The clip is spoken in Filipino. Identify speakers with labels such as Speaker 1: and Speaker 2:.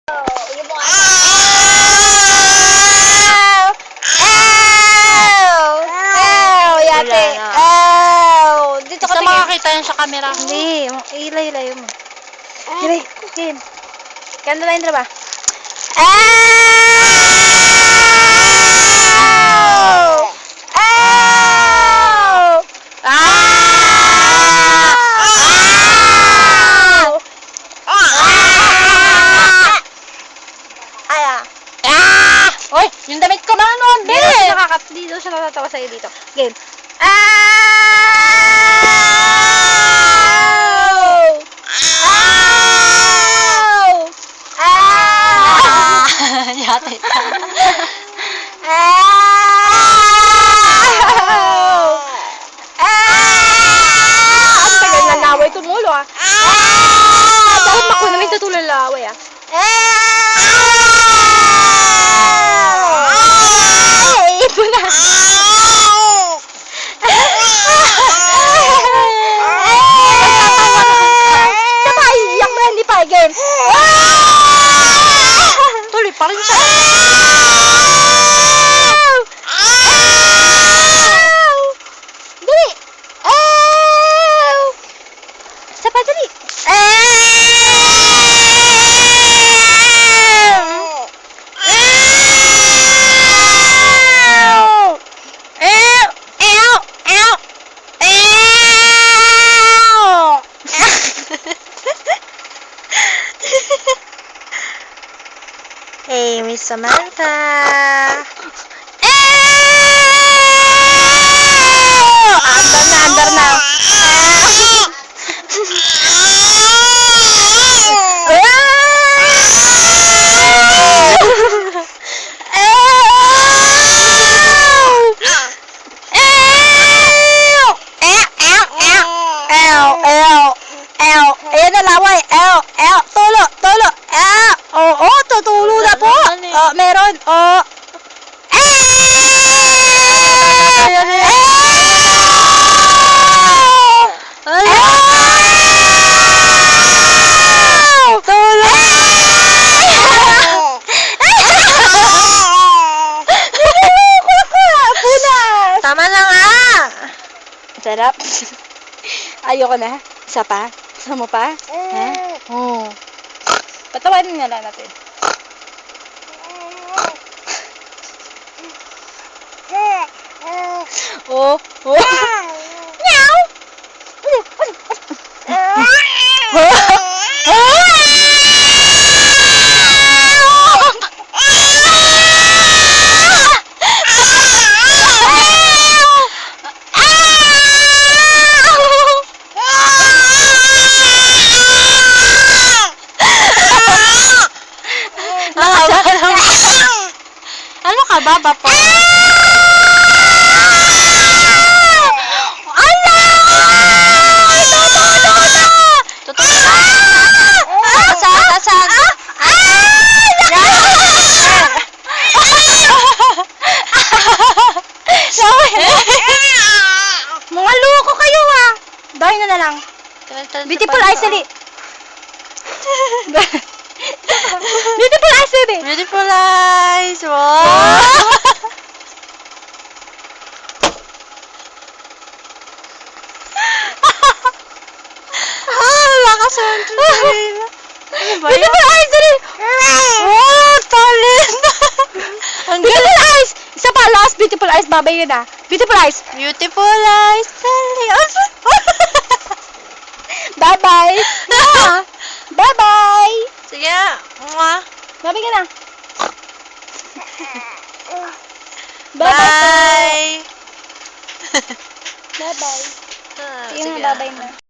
Speaker 1: Yung mga yate. Dito ka
Speaker 2: Basta
Speaker 1: tingin.
Speaker 2: makakita yan sa camera.
Speaker 1: Hindi. Ilay mo. Ilay. Game. Kanda lain ba?
Speaker 2: Oy, yung damit ko mga noon, bili!
Speaker 1: Dito siya natatawa sa'yo dito. Game.
Speaker 2: Yate.
Speaker 1: Ang tagal na laway tumulo ah. Dahil ako namin tutulong laway ah. Ito na. Sabay, iyak mo hindi pa again.
Speaker 2: Tuloy pa rin siya.
Speaker 1: Dali. Sabay, dali.
Speaker 2: Hey, Miss Samantha.
Speaker 1: Andar na. Ayan na laway. Tulo. Oo, tutulo na po. Meron. Tulo. Punas.
Speaker 2: Tama na nga.
Speaker 1: Sarap. Ayoko na. Isa pa? Isa mo pa? Ha? Oo. Patawanin nga lang natin. Oh. Meow!
Speaker 2: Ano ka ba, Bapo? Asan?
Speaker 1: Mga loko kayo ah! Dahil na lang. Beautiful eyes, dali. Beautiful eyes, baby.
Speaker 2: Beautiful eyes. Wow. Lakas ang train. Ano ba yun?
Speaker 1: Beautiful eyes, dali.
Speaker 2: Oh, talent. Ang
Speaker 1: Beautiful eyes. Isa pa, last beautiful eyes. Babay yun ah. Beautiful eyes.
Speaker 2: Beautiful eyes. Talent.
Speaker 1: Bye-bye. Bye-bye.
Speaker 2: Sige. Mwah.
Speaker 1: Babay ka na.
Speaker 2: Bye.
Speaker 1: Bye-bye.
Speaker 2: Ah,
Speaker 1: Sige
Speaker 2: sige.
Speaker 1: na, bye-bye na.